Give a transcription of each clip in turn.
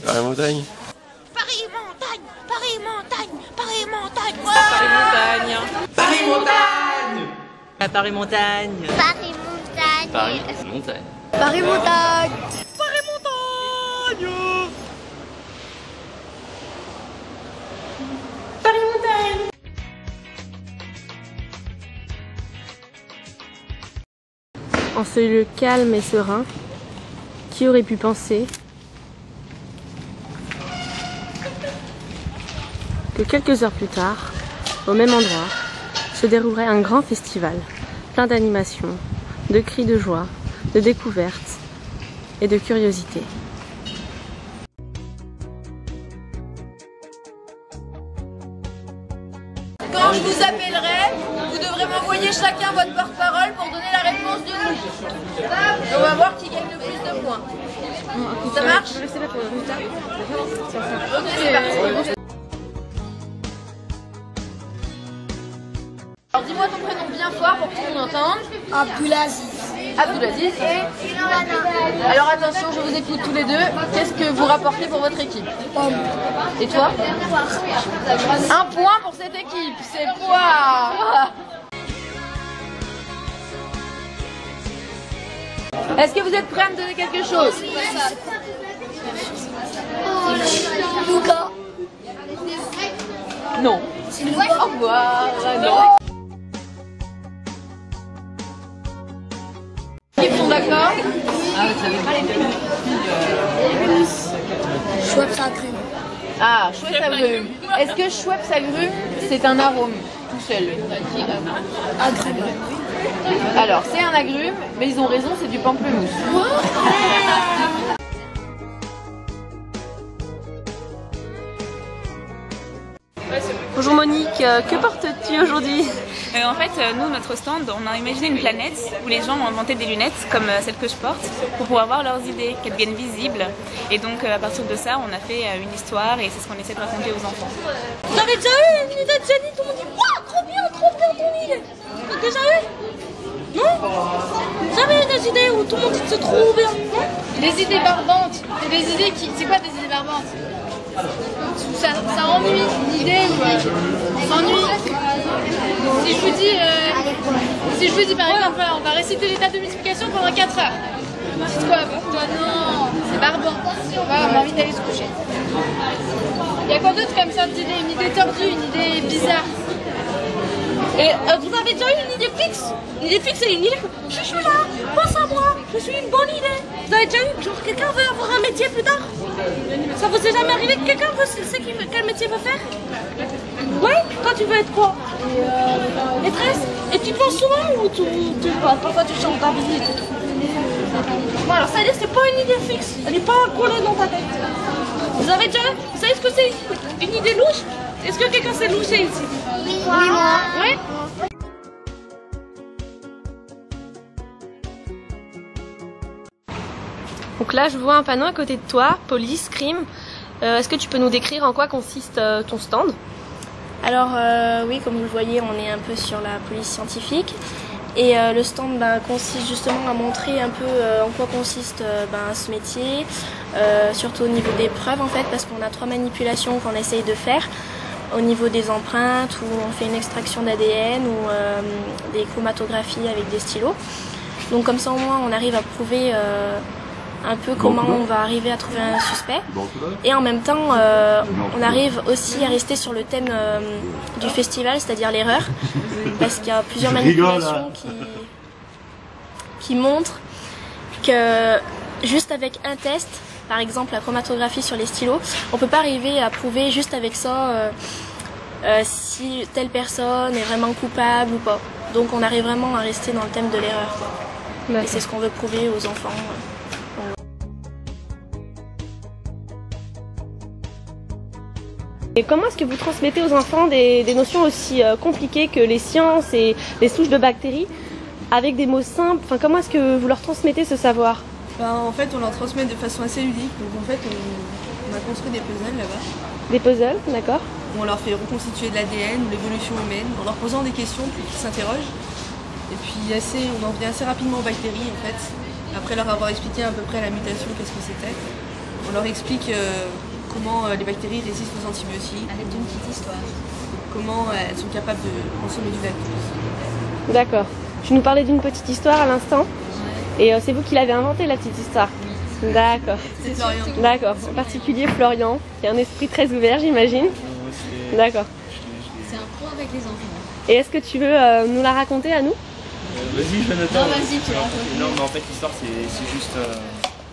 Paris-Montagne. Paris-Montagne, Paris-Montagne, Paris-Montagne. Paris-Montagne. Paris-Montagne. Paris-Montagne. Paris-Montagne. Paris-Montagne. Paris-Montagne. Paris-Montagne. En ce lieu calme et serein, qui aurait pu penser que quelques heures plus tard, au même endroit, se déroulerait un grand festival, plein d'animations, de cris de joie, de découvertes et de curiosité. Quand je vous appellerai, vous devrez m'envoyer chacun votre porte-parole pour donner la réponse du nom. Et on va voir qui gagne le plus de points. Ça marche? Ok, c'est parti. Alors dis-moi ton prénom bien fort pour que tout le monde entende. Abdulaziz. Abdulaziz et... Alors attention, je vous écoute tous les deux. Qu'est-ce que vous rapportez pour votre équipe? Et toi? Un point pour cette équipe, c'est quoi? Est-ce que vous êtes prêts à me donner quelque chose? Luca. Non. Au revoir. Non. Ils sont d'accord? Schweppes agrumes. Ah, Schweppes agrumes. Est-ce que Schweppes agrumes, c'est un arôme tout seul? Agrumes. Alors, c'est un agrume, mais ils ont raison, c'est du pamplemousse. Bonjour Monique, que portes-tu aujourd'hui? En fait, nous, notre stand, on a imaginé une planète où les gens ont inventé des lunettes comme celles que je porte pour pouvoir voir leurs idées, qu'elles deviennent visibles. Et donc, à partir de ça, on a fait une histoire et c'est ce qu'on essaie de raconter aux enfants. Vous avez déjà eu une idée de génie? Tout le monde dit waouh, trop bien ton idée. T'as déjà eu? Non? Jamais eu des idées où tout le monde dit que c'est trop bien? Des idées barbantes. C'est des idées qui... C'est quoi des idées barbantes? Ça ennuie, une idée où on s'ennuie. Si je vous dis par exemple, on va réciter l'état de multiplication pendant 4 heures. Dites quoi? Toi, non, c'est barbant. On a envie d'aller se coucher. Il y a quoi d'autre comme sorte d'idée? Une idée tordue, une idée bizarre. Et vous avez déjà eu une idée fixe? Une idée fixe, c'est une idée. Je suis là, pense à moi, je suis une bonne idée. Vous avez déjà eu, genre quelqu'un veut avoir un métier plus tard? Ça vous est jamais arrivé que quelqu'un sait quel métier veut faire? Ouais? Toi tu veux être quoi? Maîtresse? Et tu penses souvent ou parfois tu changes ta vie? Bon alors ça veut dire que c'est pas une idée fixe, elle n'est pas collée dans ta tête. Vous savez ce que c'est une idée louche? Est-ce que quelqu'un sait loucher ici? Oui, moi. Oui? Donc là, je vois un panneau à côté de toi, police, crime. Est-ce que tu peux nous décrire en quoi consiste ton stand? Alors oui, comme vous le voyez, on est un peu sur la police scientifique. Et le stand consiste justement à montrer un peu en quoi consiste ce métier, surtout au niveau des preuves en fait, parce qu'on a 3 manipulations qu'on essaye de faire. Au niveau des empreintes, où on fait une extraction d'ADN ou des chromatographies avec des stylos. Donc comme ça au moins on arrive à prouver un peu comment on va arriver à trouver un suspect. Et en même temps, on arrive aussi à rester sur le thème du festival, c'est-à-dire l'erreur. Parce qu'il y a plusieurs manipulations qui montrent que juste avec un test, par exemple la chromatographie sur les stylos, on ne peut pas arriver à prouver juste avec ça si telle personne est vraiment coupable ou pas. Donc on arrive vraiment à rester dans le thème de l'erreur. Et c'est ce qu'on veut prouver aux enfants. Et comment est-ce que vous transmettez aux enfants des notions aussi compliquées que les sciences et les souches de bactéries avec des mots simples? Enfin, comment est-ce que vous leur transmettez ce savoir? En fait, on leur transmet de façon assez ludique. Donc en fait, on a construit des puzzles là-bas. Des puzzles, d'accord. Où on leur fait reconstituer de l'ADN ou l'évolution humaine en leur posant des questions puis qu'ils s'interrogent. Et puis on en vient assez rapidement aux bactéries en fait. Après leur avoir expliqué à peu près la mutation, qu'est-ce que c'était. on leur explique comment les bactéries résistent aux antibiotiques. Avec une petite histoire. Comment elles sont capables de consommer du lactose. D'accord. Tu nous parlais d'une petite histoire à l'instant. Et c'est vous qui l'avez inventée, la petite histoire. D'accord. C'est Florian. D'accord. En particulier Florian, qui a un esprit très ouvert, j'imagine. D'accord. C'est un pro avec les enfants. Et est-ce que tu veux nous la raconter à nous? Vas-y, je vais noter. Non, vas-y, tu racontes. Non, mais en fait, l'histoire, c'est juste.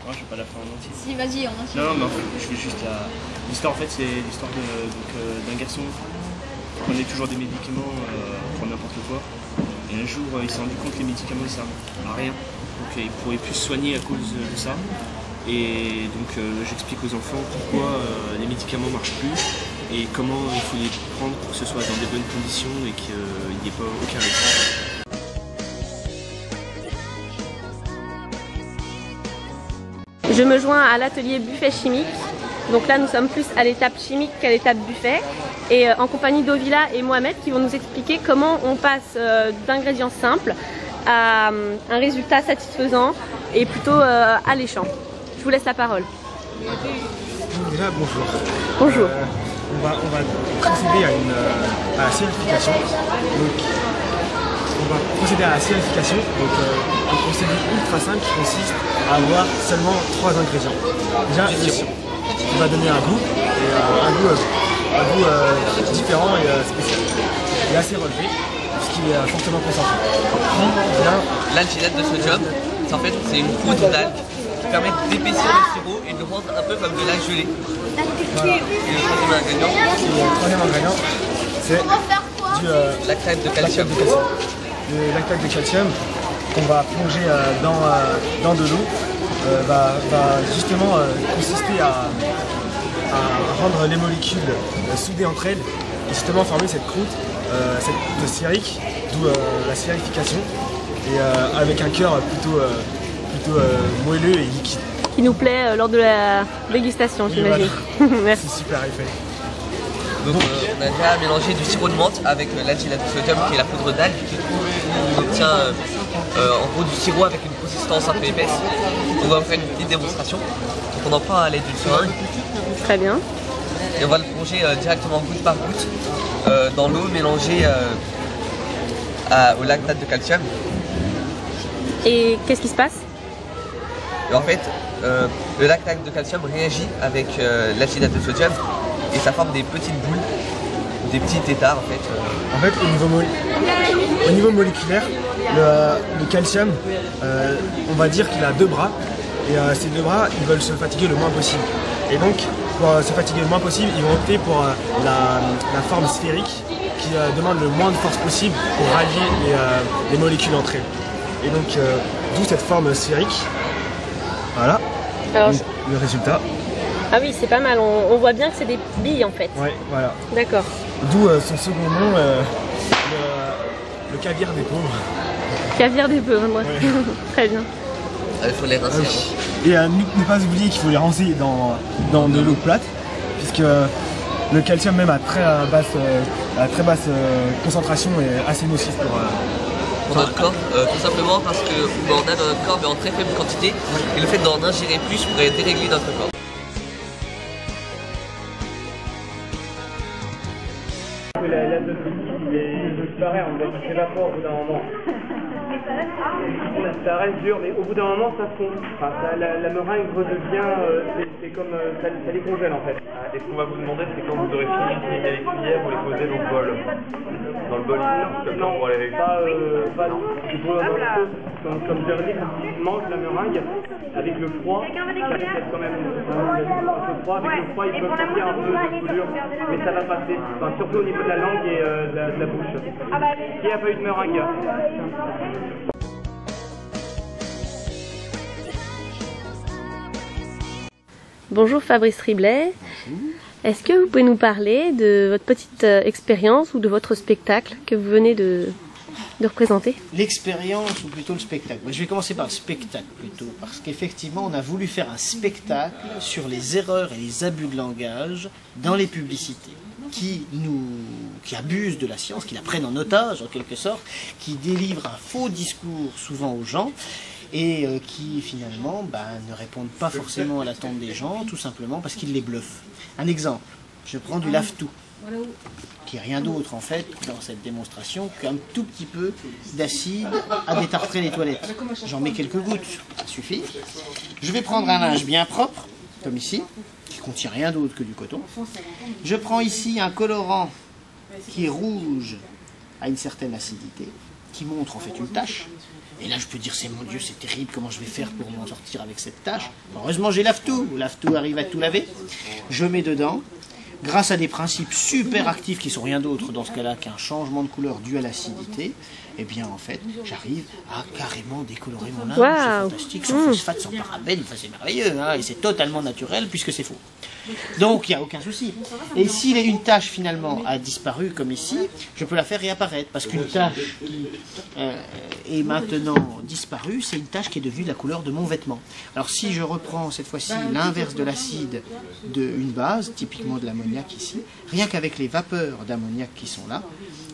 Moi, je vais pas la faire en entier. Si, vas-y, en entier. Non, mais en fait, je fais juste la. L'histoire, en fait, c'est l'histoire d'un garçon qui prenait toujours des médicaments pour n'importe quoi. Et un jour, il s'est rendu compte que les médicaments ne servent à rien. Donc, il ne pourrait plus se soigner à cause de ça. Et donc, j'explique aux enfants pourquoi les médicaments ne marchent plus et comment il faut les prendre pour que ce soit dans des bonnes conditions et qu'il n'y ait pas aucun risque. Je me joins à l'atelier buffet chimique. Donc là, nous sommes plus à l'étape chimique qu'à l'étape buffet. Et en compagnie d'Ovila et Mohamed qui vont nous expliquer comment on passe d'ingrédients simples à un résultat satisfaisant et plutôt alléchant. Je vous laisse la parole. Déjà, bonjour. Bonjour. On va procéder à la sérification. Donc, on va procéder à la sérification. Donc, un procédé ultra simple qui consiste à avoir seulement 3 ingrédients. Déjà, le sirop, qui va donner un goût, et un goût différent et spécial. Et assez relevé, ce qui est fortement concentré. L'algylate de sodium, en fait, c'est une poudre d'algue qui permet d'épaissir le sirop et de le rendre un peu comme de la gelée. Voilà. Et le troisième ingrédient, c'est du lactate de calcium. Le lactate de calcium qu'on va plonger dans de l'eau va justement consister à rendre les molécules soudées entre elles et justement former cette croûte, cette croûte sphérique, d'où la sphérification, et avec un cœur plutôt moelleux et liquide. Qui nous plaît lors de la dégustation, j'imagine. Voilà. Merci. C'est super effet. Donc on a déjà mélangé du sirop de menthe avec l'algylate de sodium qui est la poudre d'algue. On obtient en gros du sirop avec une consistance un peu épaisse. On va vous faire une petite démonstration. Donc on en prend à l'aide d'une seringue. Très bien. Et on va le plonger directement goutte par goutte dans l'eau mélangée au lactate de calcium. Et qu'est-ce qui se passe? Et en fait, le lactate de calcium réagit avec l'algylate de sodium et ça forme des petites boules, des petits tétards en fait. En fait, au niveau moléculaire, le calcium, on va dire qu'il a 2 bras, et ces 2 bras, ils veulent se fatiguer le moins possible. Et donc, pour se fatiguer le moins possible, ils vont opter pour la forme sphérique qui demande le moins de force possible pour rallier les molécules entre elles. Et donc, d'où cette forme sphérique. Voilà. Alors, donc, le résultat. Ah oui, c'est pas mal. On voit bien que c'est des billes en fait. Ouais, voilà. D'accord. D'où son second nom, le caviar des pauvres. Caviar des pauvres, moi. Ouais. Très bien. Il faut les rincer. Et ne pas oublier qu'il faut les rincer dans de l'eau plate, puisque le calcium même à très basse concentration est assez nocif pour notre corps, tout simplement parce qu'on a dans notre corps mais en très faible quantité, et le fait d'en ingérer plus pourrait dérégler notre corps. Pareil, on s'évapore au bout d'un moment. Ça reste dur, mais au bout d'un moment, ça fond. Enfin, la meringue redevient, c'est comme ça les congèle en fait. Et ce qu'on va vous demander, c'est quand vous aurez fini d'utiliser les cuillères, vous les posez dans le bol. Dans le bol, comme ça on pourra les régler. Comme je l'ai dit, quand on mange la meringue, avec le froid, ça peut-être quand même un peu froid. Avec le froid, il peut sortir un peu de coulure, mais ça va passer. Enfin, surtout au niveau de la langue et de la bouche. Qui n'a pas eu de meringue? Bonjour Fabrice Triblet. Est-ce que vous pouvez nous parler de votre petite expérience ou de votre spectacle que vous venez de représenter? L'expérience ou plutôt le spectacle. Je vais commencer par le spectacle plutôt, parce qu'effectivement on a voulu faire un spectacle sur les erreurs et les abus de langage dans les publicités, qui abusent de la science, qui la prennent en otage en quelque sorte, qui délivrent un faux discours souvent aux gens, et qui finalement ne répondent pas forcément à l'attente des gens, tout simplement parce qu'ils les bluffent. Un exemple, je prends du lave-tout, qui est rien d'autre en fait dans cette démonstration qu'un tout petit peu d'acide à détartrer les toilettes. J'en mets quelques gouttes, ça suffit. Je vais prendre un linge bien propre, comme ici, qui contient rien d'autre que du coton. Je prends ici un colorant qui est rouge à une certaine acidité, qui montre en fait une tache. Et là je peux dire, c'est mon Dieu, c'est terrible, comment je vais faire pour m'en sortir avec cette tache? Heureusement j'ai lave-tout, lave-tout arrive à tout laver. Je mets dedans, grâce à des principes super actifs qui sont rien d'autre dans ce cas-là qu'un changement de couleur dû à l'acidité, eh bien en fait j'arrive à carrément décolorer mon linge. Wow. C'est fantastique, sans phosphate, sans parabène, enfin, c'est merveilleux, hein, et c'est totalement naturel puisque c'est faux. Donc il n'y a aucun souci. Et si une tache finalement a disparu comme ici, je peux la faire réapparaître parce qu'une tache qui est maintenant disparue, c'est une tache qui est devenue la couleur de mon vêtement. Alors si je reprends cette fois-ci l'inverse de l'acide d'une base, typiquement de l'ammoniac ici, rien qu'avec les vapeurs d'ammoniac qui sont là,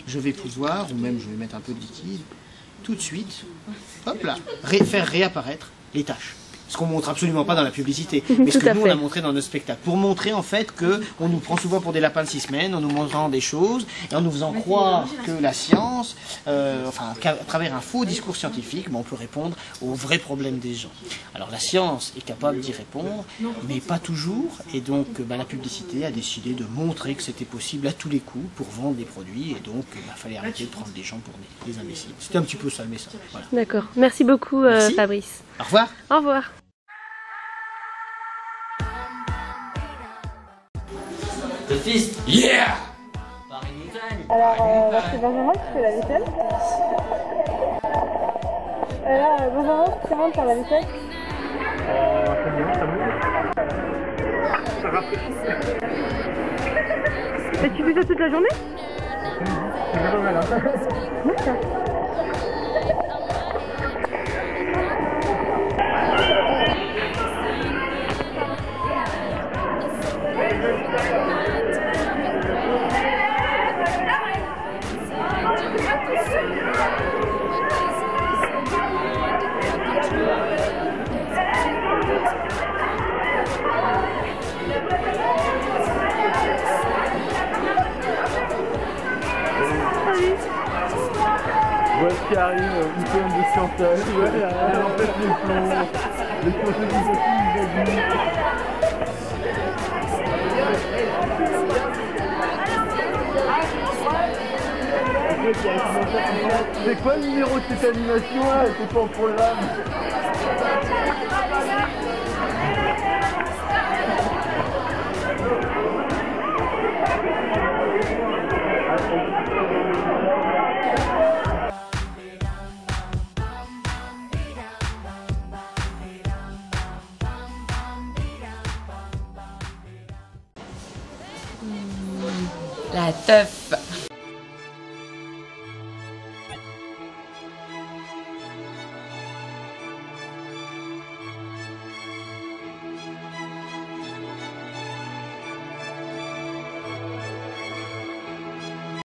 je vais pouvoir, ou même je vais mettre un peu de liquide, tout de suite, hop là, faire réapparaître les taches. Ce qu'on montre absolument pas dans la publicité, mais ce que nous on a montré dans nos spectacles, pour montrer en fait que on nous prend souvent pour des lapins de 6 semaines, en nous montrant des choses, et en nous faisant croire que la science, qu'à travers un faux discours scientifique, on peut répondre aux vrais problèmes des gens. Alors la science est capable d'y répondre, mais pas toujours, et donc la publicité a décidé de montrer que c'était possible à tous les coups pour vendre des produits, et donc il fallait arrêter de prendre des gens pour des imbéciles. C'était un petit peu ça le message. Voilà. D'accord, merci beaucoup Fabrice. Au revoir. Au revoir. Le fils. Yeah! Alors, c'est Benjamin qui fait la vaisselle. Alors, Benjamin, tu rentres faire la vaisselle? C'est bien, ça bouge. Ça rafraîchit. Et tu fais ça toute la journée? C'est pas mal, hein. D'accord. Voilà ce qui arrive, une poème de Chantal, elle empêche les plombs, les plombs qui sont c'est quoi le numéro de cette animation là? C'est pas en programme. La teuf.